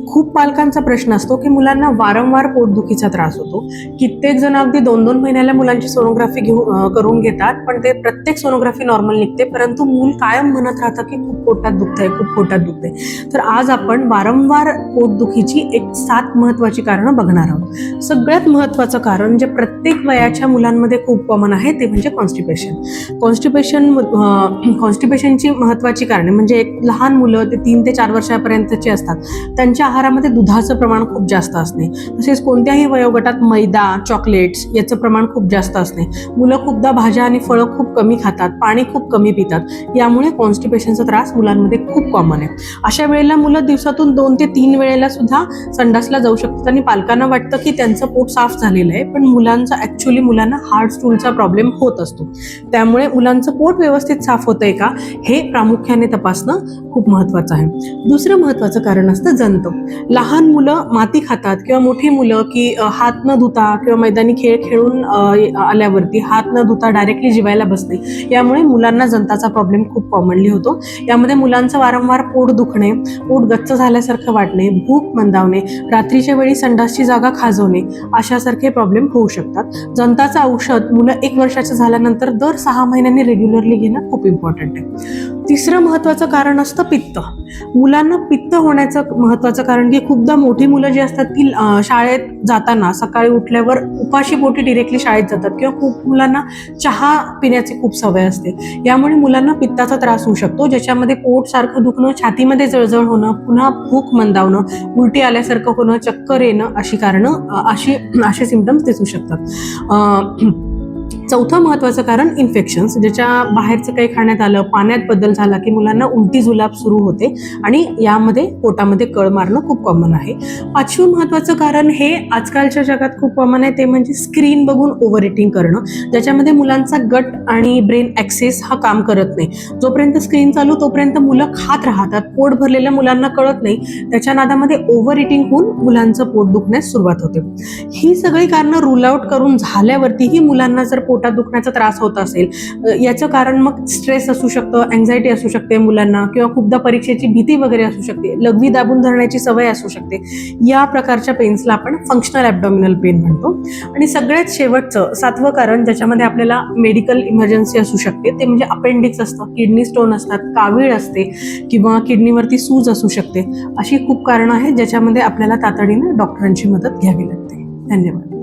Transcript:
खूप पालकांचा प्रश्न असतो की मुलांना वारंवार पोटदुखीचा त्रास होतो. कित्येक जण अगदी 2-2 महिन्याला मुलांची सोनोग्राफी करून घेतात, पण ते प्रत्येक सोनोग्राफी नॉर्मल निघते, परंतु मूल कायम म्हणत राहतं की खूप पोटात दुखतंय, खूप पोटात दुखतंय. तर आज आपण वारंवार पोटदुखीची एक 7 महत्त्वाची कारणं बघणार आहोत. सगळ्यात महत्त्वाचं कारण जे प्रत्येक वयाच्या मुलांमध्ये खूप कॉमन आहे ते म्हणजे कॉन्स्टिपेशन. कॉन्स्टिपेशनची महत्त्वाची कारणे म्हणजे एक लहान मुलं ते 3 ते 4 वर्षापर्यंतची असतात, त्यांच्या आहारामध्ये दुधाचं प्रमाण खूप जास्त असणे, तसेच कोणत्याही वयोगटात मैदा, चॉकलेट्स याचं प्रमाण खूप जास्त असणे, मुलं खूपदा भाज्या आणि फळं खूप कमी खातात, पाणी खूप कमी पितात, यामुळे कॉन्स्टिपेशनचा त्रास मुलांमध्ये खूप कॉमन आहे. अशा वेळेला मुलं दिवसातून 2 ते 3 वेळेला सुद्धा संडासला जाऊ शकतात आणि पालकांना वाटतं की त्यांचं पोट साफ झालेलं आहे, पण मुलांना हार्ड स्टूलचा प्रॉब्लेम होत असतो. त्यामुळे मुलांचं पोट व्यवस्थित साफ होतंय का हे प्रामुख्याने तपासणं खूप महत्त्वाचं आहे. दुसरं महत्त्वाचं कारण असतं जंत. लहान मुलं माती खातात किंवा मोठी मुलं की हात न धुता किंवा मैदानी खेळ खेळून आल्यावरती हात न धुता डायरेक्टली जेवायला बसणे, यामुळे मुलांना जंताचा प्रॉब्लेम खूप कॉमनली होतो. यामध्ये मुलांचं वारंवार पोट दुखणे, पोट गच्च झाल्यासारखं वाटणे, भूक मंदावणे, रात्रीच्या वेळी संडासची जागा खाजवणे अशासारखे प्रॉब्लेम होऊ शकतात. जंताचं औषध मुलं 1 वर्षाचं झाल्यानंतर दर 6 महिन्यांनी रेग्युलरली घेणं खूप इम्पॉर्टंट आहे. तिसरं महत्त्वाचं कारण असतं पित्त. मुलांना पित्त होण्याचं महत्त्वाचं कारण की खूपदा मोठी मुलं जी असतात ती शाळेत जाताना सकाळी उठल्यावर उपाशी पोटी डिरेक्टली शाळेत जातात किंवा खूप मुलांना चहा पिण्याची खूप सवय असते. यामुळे मुलांना पित्ताचा त्रास होऊ शकतो, ज्याच्यामध्ये पोट सारखं दुखणं, छातीमध्ये जळजळ होणं, पुन्हा भूक मंदावणं, उलटी आल्यासारखं होणं, चक्कर येणं अशी कारणं असे सिम्पटम्स दिसू शकतात. चौथं महत्त्वाचं कारण इन्फेक्शन्स, ज्याच्या बाहेरचं काही खाण्यात आलं, पाण्यात बदल झाला की मुलांना उलटी जुलाब सुरू होते आणि यामध्ये पोटामध्ये कळ मारणं खूप कॉमन आहे. 5वं महत्त्वाचं कारण हे आजकालच्या जगात खूप कॉमन आहे, ते म्हणजे स्क्रीन बघून ओव्हर इटिंग करणं, ज्याच्यामध्ये मुलांचा गट आणि ब्रेन ॲक्सेस हा काम करत नाही. जोपर्यंत स्क्रीन चालू तोपर्यंत मुलं खात राहतात, पोट भरलेल्या मुलांना कळत नाही, त्याच्या नादामध्ये ओव्हर इटिंग होऊन मुलांचं पोट दुखण्यास सुरुवात होते. ही सगळी कारणं रूल आउट करून झाल्यावरतीही मुलांना जर पोटात दुखण्याचा त्रास होत असेल, याचं कारण मग स्ट्रेस असू शकतं, अँझायटी असू शकते मुलांना, किंवा खूपदा परीक्षेची भीती वगैरे असू शकते, लघवी दाबून धरण्याची सवय असू शकते. या प्रकारच्या पेन्सला आपण फंक्शनल ॲब्डॉमिनल पेन म्हणतो. आणि सगळ्यात शेवटचं 7वं कारण, ज्याच्यामध्ये आपल्याला मेडिकल इमर्जन्सी असू शकते, ते म्हणजे अपेंडिक्स असतं, किडनी स्टोन असतात, कावीळ असते किंवा किडनीवरती सूज असू शकते. अशी खूप कारणं आहेत ज्याच्यामध्ये आपल्याला तातडीने डॉक्टरांची मदत घ्यावी लागते. धन्यवाद.